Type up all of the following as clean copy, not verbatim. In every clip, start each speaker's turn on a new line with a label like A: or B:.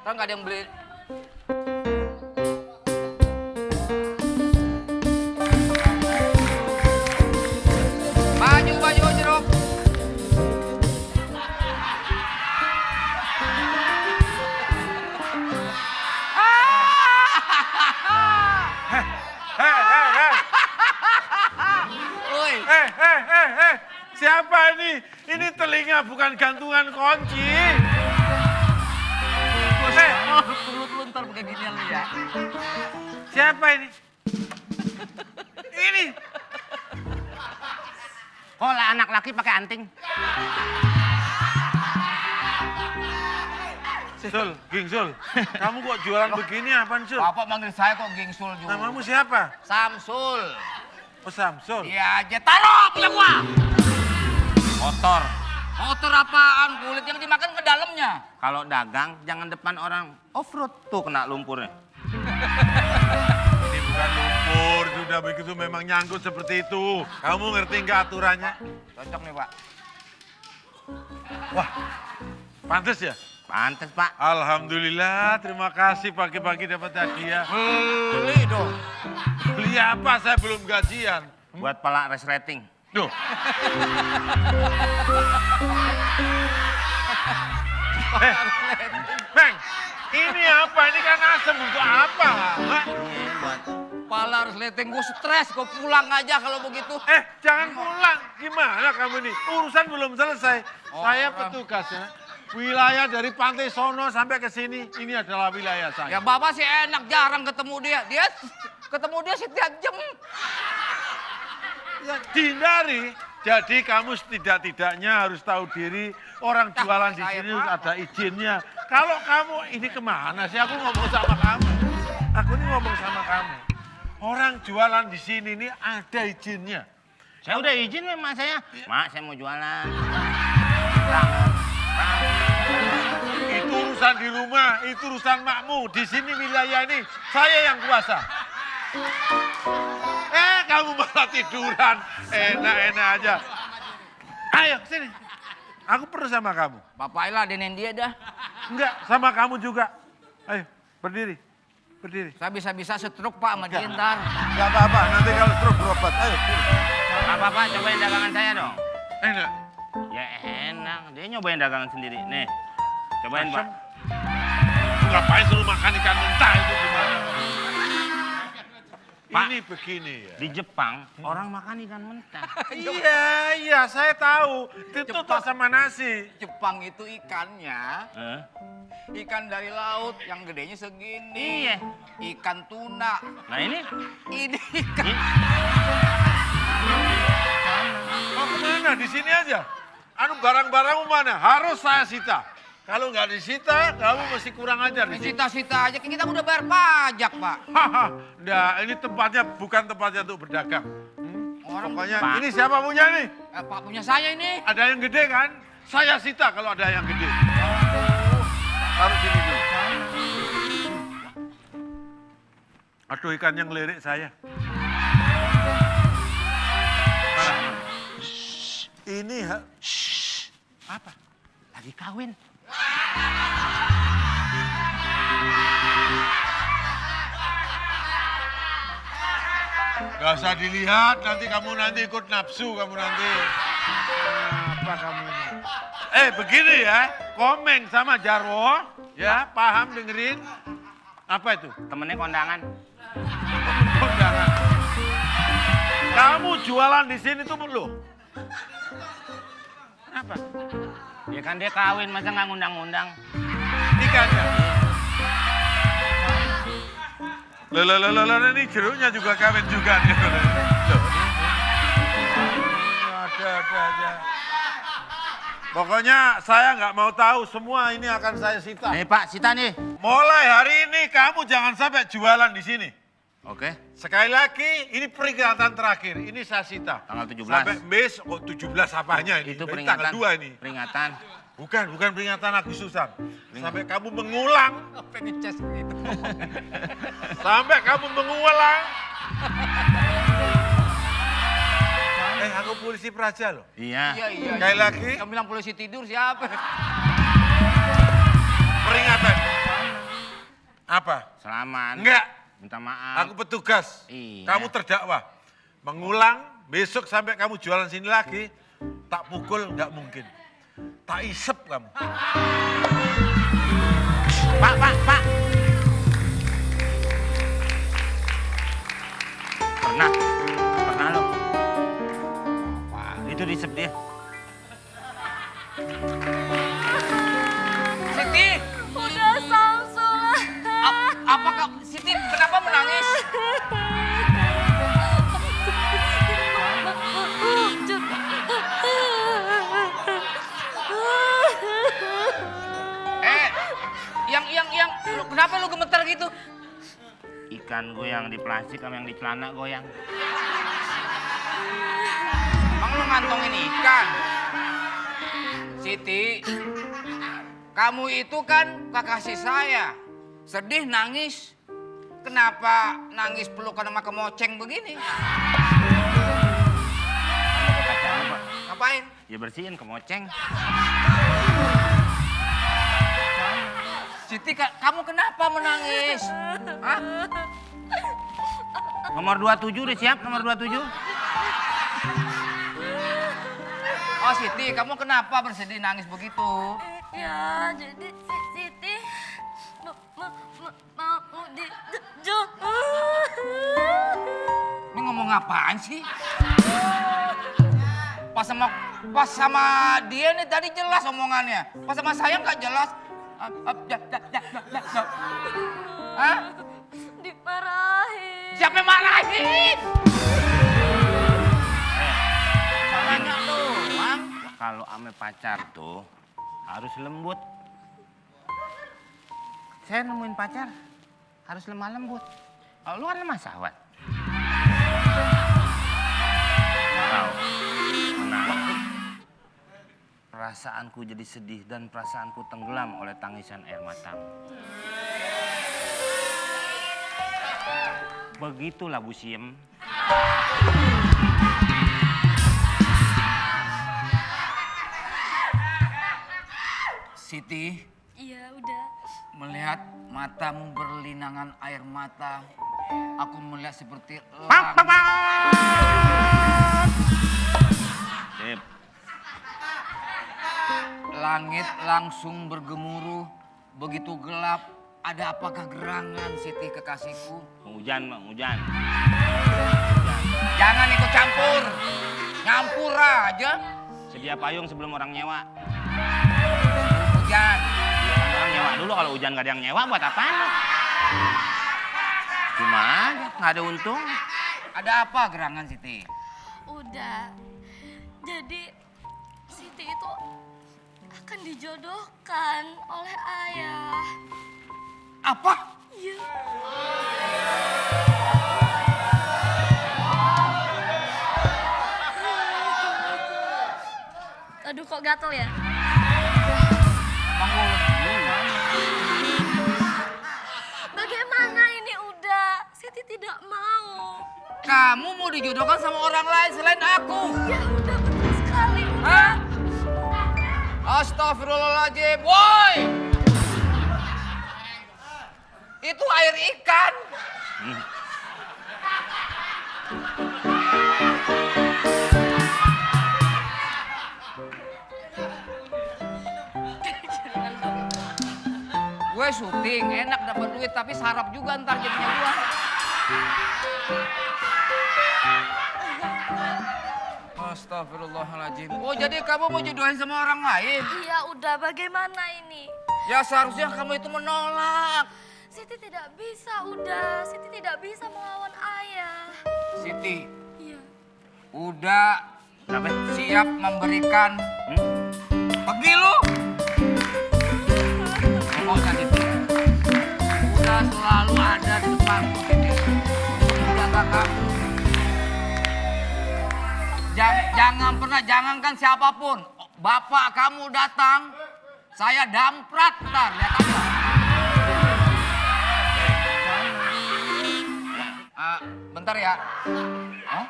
A: Kan nggak ada yang beli. Baju jeruk. Woi.
B: Siapa ini? Ini telinga bukan gantungan kunci.
A: Lu ntar pakai ginian lu ya.
B: Siapa ini? Ini.
C: Kok lah anak laki pakai anting?
B: Sul, Ging Sul. Kamu kok jualan begini apaan, Sul?
A: Bapak manggil saya kok Gingsul juga.
B: Namamu siapa?
A: Samsul.
B: Oh, Samsul.
A: Iya aja, taruh punya gua.
C: Motor.
A: Motor apaan? Kulit yang dimakan ke dalamnya.
C: Kalau dagang jangan depan orang off-road. Tuh kena lumpurnya.
B: Ini bukan lumpur, sudah begitu memang nyangkut seperti itu. Kamu ngerti nggak aturannya?
A: Cocok nih, Pak.
B: Wah, pantes ya?
C: Pantes, Pak.
B: Alhamdulillah, terima kasih pagi-pagi dapat hadiah.
A: Beli dong.
B: Beli apa? Saya belum gajian.
C: Buat pala resleting.
B: Duh. Bang, ini apa? Ini kan asem untuk apa? Hah?
C: Buat
A: Pala harus leteng, gue stres, gue pulang aja kalau begitu.
B: Jangan pulang. Gimana kamu ini? Urusan belum selesai.
A: Oh,
B: Saya
A: orang.
B: petugasnya. Wilayah dari Pantai Sono sampai ke sini, ini adalah wilayah
A: Ya
B: saya.
A: Bapak sih enak, jarang ketemu dia. Dia ketemu dia setiap jam.
B: Ya, dihindari. Jadi kamu setidak-tidaknya harus tahu diri. Orang jualan di
A: saya
B: sini
A: paham.
B: ada izinnya. Kalau kamu ini kemana sih? Aku ngomong sama kamu. Aku ini ngomong sama kamu. Orang jualan di sini ini ada izinnya.
C: saya udah izin nih mak saya. Mak, saya mau jualan.
B: Itu urusan di rumah, itu urusan makmu. Di sini wilayah ini saya yang kuasa. Kamu malah tiduran. Enak-enak aja. Ayo sini. Aku perlu sama kamu.
A: Bapak lah denin dia dah.
B: Enggak, sama kamu juga. Ayo, berdiri. Berdiri.
A: Saya bisa-bisa stroke Pak sama dia ntar.
B: Enggak apa-apa, nanti kalau stroke berobat. Ayo.
C: Apa-apa, cobain dagangan saya dong.
B: Enak.
C: Ya enak, dia nyobain dagangan sendiri. Nih, cobain Pak.
B: Ngapain suruh makan ikan mentah itu gimana?
C: Pak.
B: Ini begini ya.
C: Di Jepang, orang makan ikan mentah.
B: Iya, saya tahu. Ditutup sama nasi.
A: Jepang itu ikannya,
C: Eh?
A: ikan dari laut yang gedenya segini.
C: Iya.
A: Ikan tuna.
C: Nah ini,
A: Ini ikan.
B: Oh kemana? Di sini aja. Anu barang-barangmu mana? Harus saya sita. Kalau nggak disita, kamu masih kurang ajar di sini.
A: Cita-cita aja, kita udah bayar pajak Pak.
B: Haha, nah ini tempatnya bukan tempatnya untuk berdagang.
A: Orang
B: Pokoknya
C: Pak.
B: ini siapa punya nih?
A: Pak punya saya ini.
B: Ada yang gede kan? Saya sita kalau ada yang gede. Taruh sini dulu. Aduh ikan yang lirik saya. Mana? Ini apa?
C: lagi kawin.
B: Gak usah dilihat, nanti kamu ikut nafsu kamu nanti. Apa kamu ini? Begini ya, Komeng sama Jarwo, ya paham dengerin. Apa itu?
C: Temennya kondangan.
B: Undangan. Kamu jualan di sini tuh loh. Kenapa?
C: Ya kan dia kawin, masa nggak ngundang-ngundang?
B: Ikannya. Loh, ini jeruknya juga kawin juga nih. Loh. Ada aja. Pokoknya saya nggak mau tahu, semua ini akan saya sita.
C: Nih Pak, Sita nih.
B: Mulai hari ini kamu jangan sampai jualan di sini.
C: Oke,
B: Sekali lagi, ini peringatan terakhir. Ini saya sita.
C: tanggal 17.
B: Sampai besok, 17 apanya ini?
C: Itu
B: Ini
C: peringatan.
B: Tanggal 2 ini.
C: Peringatan.
B: Bukan peringatan Agustusan. Sampai kamu mengulang.
A: Pengen ces gitu.
B: Sampai kamu mengulang. Aku polisi Praja loh.
C: Iya.
A: Iya.
B: Sekali lagi,
A: Yang bilang polisi tidur siapa?
B: peringatan. apa?
C: Salaman.
B: Enggak.
C: Minta maaf.
B: Aku petugas.
C: Iya.
B: Kamu terdakwa. Mengulang, besok sampai kamu jualan sini lagi, tak pukul nggak mungkin. Tak isep kamu.
C: Pak. Pernah lo. Itu disep dia.
A: Siti,
D: Udah Samsul.
A: apa Siti kenapa menangis? Kenapa lu gemeter gitu?
C: Ikan goyang di plastik sama yang di celana goyang.
A: Emang lu ngantongin ikan? Siti, kamu itu kan kekasih saya. Sedih nangis. Kenapa nangis pelukan sama kemoceng begini?
C: Pacaran, Pak.
A: Ngapain?
C: Ya bersihin kemoceng.
A: Siti, kamu kenapa menangis? Hah?
C: Nomor 27 udah siap, nomor 27.
A: Oh Siti, kamu kenapa bersedih nangis begitu?
D: Ya, jadi Siti mau dijual.
A: Ini ngomong apaan sih? Pas sama dia nih tadi jelas omongannya. Pas sama saya nggak jelas. Hah?
D: Dimarahin.
A: Siapa yang marahin? Salahnya doang.
C: Kalau ame pacar tuh harus lembut. Saya nemuin pacar harus lemah lembut. Kalau lu kan lemah sawat. Tahu, menang. Perasaanku jadi sedih dan perasaanku tenggelam oleh tangisan air matamu. Begitulah Bu Siem.
A: Siti,
D: Iya, udah.
A: melihat matamu berlinangan air mata, aku melihat seperti
C: Sip.
A: langit langsung bergemuruh, begitu gelap. Ada apakah gerangan, Siti kekasihku?
C: Hujan, Bang, hujan.
A: Jangan ikut campur, nyampur aja.
C: Sedia payung sebelum orang nyewa.
A: Hujan.
C: Kan orang nyewa dulu, kalau hujan gak ada yang nyewa buat apaan lo? Cuma aja, gak ada untung.
A: Ada apa gerangan, Siti?
D: Udah. Jadi Siti itu akan dijodohkan oleh ayah.
A: Apa?
D: Iya. Aduh, kok gatel ya?
A: Bang mulut.
D: Bagaimana ini udah? Siti tidak mau.
A: Kamu mau dijodohkan sama orang lain selain aku?
D: Ya udah, betul sekali.
A: Hah? Astagfirullahaladzim, woi! Itu air ikan. Gue syuting, enak dapat duit, tapi sarap juga ntar jadinya gua. Astagfirullahaladzim. Oh jadi kamu mau jodohin sama orang lain?
D: Iya udah, bagaimana ini?
A: Ya seharusnya kamu itu menolak.
D: Siti tidak bisa, udah. Siti tidak bisa melawan ayah.
A: Siti,
D: Iya.
A: udah
C: Kenapa?
A: siap memberikan. Pergi lu. Pokoknya Siti, udah selalu ada di depanku Siti. Menjaga kamu. Jangankan siapapun. Bapak kamu datang, saya damprat ntar, lihat aja. Bentar ya. Hah?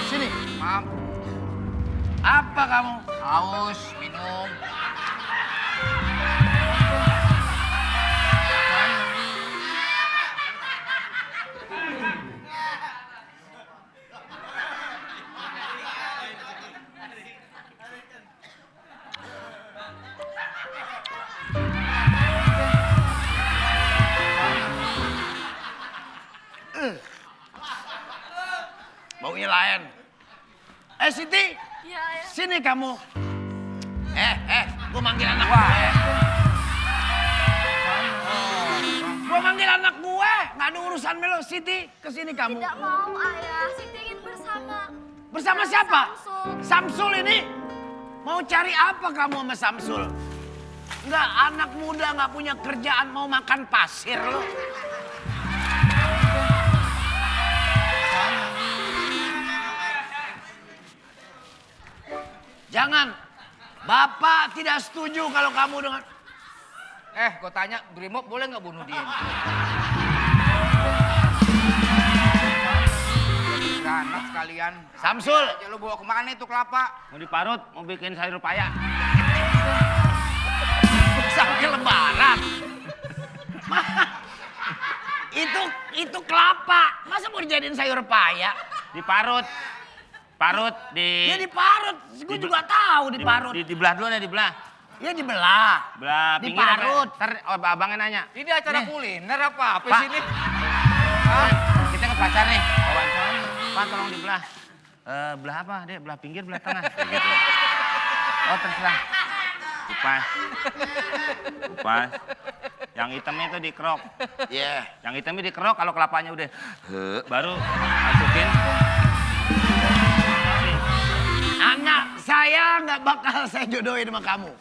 A: Sini. Maaf. Apa kamu? Haus, minum.
E: Siti?
D: Iya, Ayah.
E: Sini kamu. Gue manggil anak gue. Gue manggil anak gue. Nggak ada urusan melo. Siti, kesini kamu.
D: Tidak mau, Ayah. Siti ingin bersama.
E: Bersama
D: dengan
E: siapa?
D: Samsul.
E: Samsul ini. Mau cari apa kamu sama Samsul? Enggak, anak muda nggak punya kerjaan mau makan pasir lo. Jangan. Bapak tidak setuju kalau kamu dengan...
A: Gue tanya, Brimob boleh nggak bunuh dia? Anak sekalian.
E: Samsul.
A: Aja lu bawa kemana itu kelapa?
C: Mau diparut, mau bikin sayur paya.
E: Sampai lebaran. itu kelapa. Masa mau dijadiin sayur paya?
C: Diparut. Parut di...
E: Ya diparut. Gue juga tahu diparut.
C: Dibelah dulu deh, dibelah.
E: Ya dibelah.
C: Belah pinggir.
E: Diparut.
C: Ntar abangnya nanya.
A: Ini acara
C: Nih.
A: kuliner apa
C: Pak.
A: sini?
C: Kita ke pacar nih. Kawan. Pak tolong dibelah. Belah apa? Dek, belah pinggir, belah tengah. Kayak gitu. Oh terserah. Kupas. Kupas. Yang hitamnya itu dikerok.
E: Iya.
C: Yang hitamnya dikerok, kalau kelapanya udah baru masukin.
E: Anak saya nggak bakal saya jodohin sama kamu.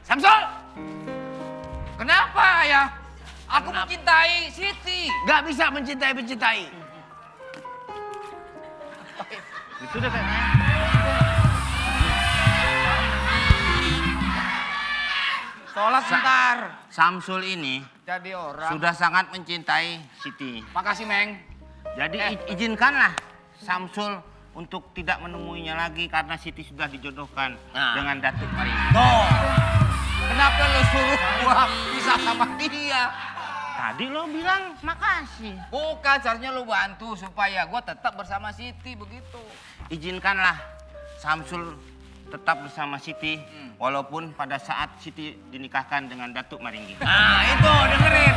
E: Samsul.
A: Kenapa ya? Aku mencintai Siti.
E: Nggak bisa mencintai.
C: Itu deh kayaknya.
A: Sholat sebentar.
C: Samsul ini
A: Jadi orang.
C: sudah sangat mencintai Siti.
A: Makasih, Meng.
C: Jadi izinkanlah Samsul untuk tidak menemuinya lagi karena Siti sudah dijodohkan dengan Datuk Maringgi.
E: Tuh.
A: Kenapa lo suruh gua pisah sama dia?
C: Tadi lo bilang makasih.
A: Bukan, seharusnya lo bantu supaya gua tetap bersama Siti begitu.
C: Izinkanlah Samsul tetap bersama Siti walaupun pada saat Siti dinikahkan dengan Datuk Maringgi.
E: Nah itu dengerin.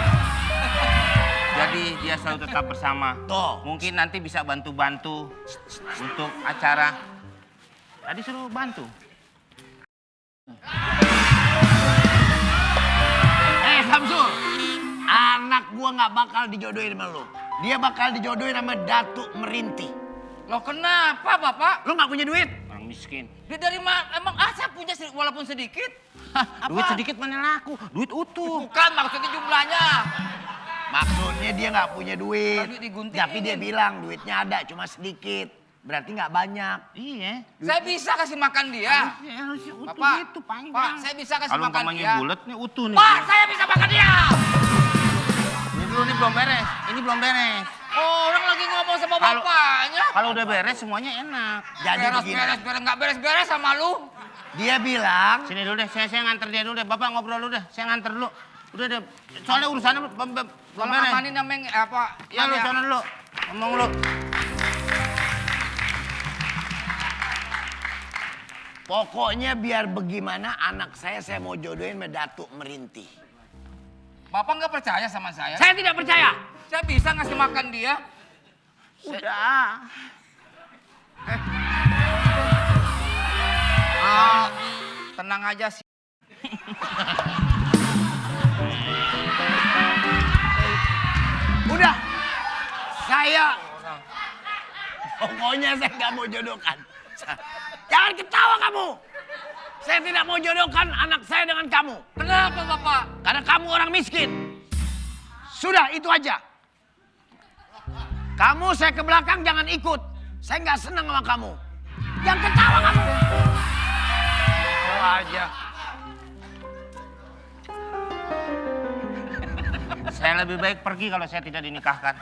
C: Jadi dia selalu tetap bersama.
E: Tuh.
C: Mungkin nanti bisa bantu-bantu untuk acara. Tadi suruh bantu.
E: Samsul. Anak gua nggak bakal dijodohin sama lu. Dia bakal dijodohin sama Datuk Merinti.
A: Loh kenapa, Bapak?
E: Lu nggak punya duit?
C: Orang miskin.
A: Dia dari mana? Emang saya punya walaupun sedikit.
C: Duit sedikit mana laku? Duit utuh.
A: Bukan, maksudnya jumlahnya.
E: Maksudnya dia nggak punya duit.
A: Duit digunting.
E: Tapi dia bilang duitnya ada cuma sedikit. Berarti nggak banyak.
C: Iya.
A: Saya bisa kasih makan dia.
C: Harusnya utuh
A: Bapak,
C: gitu panjang.
A: Pak, saya bisa kasih
C: Kalau
A: makan
C: umpamanya
A: dia.
C: bulat nih utuh nih.
A: Pak, saya bisa makan dia.
C: Ini dulu nih belum beres. Ini belum beres.
A: Orang lagi ngomong sama
C: Kalau-
A: bapaknya.
C: Kalau udah beres semuanya enak.
E: Jadi begini.
A: Beres, nggak beres-beres sama lu.
E: Dia bilang
C: Sini dulu deh, saya nganter dia dulu deh. Bapak ngobrol dulu deh, saya nganter dulu. Udah deh, soalnya urusannya belum
A: Kalau
C: beres.
A: amanin namanya apa?
C: Ya lu sana dulu, ngomong lu.
E: pokoknya biar bagaimana anak saya mau jodohin sama Datuk Merinti.
A: Bapak nggak percaya sama saya?
E: Saya tidak percaya.
A: Saya bisa ngasih makan dia.
C: Udah.
A: Tenang aja sih.
E: Udah. Pokoknya saya nggak mau jodohkan. Jangan ketawa kamu. Saya tidak mau jodohkan anak saya dengan kamu.
A: Kenapa, Bapak?
E: Karena kamu orang miskin. Sudah, itu aja. Kamu saya ke belakang jangan ikut. Saya nggak senang sama kamu. Jangan ketawa kamu. Ketawa aja.
C: Saya lebih baik pergi kalau saya tidak dinikahkan.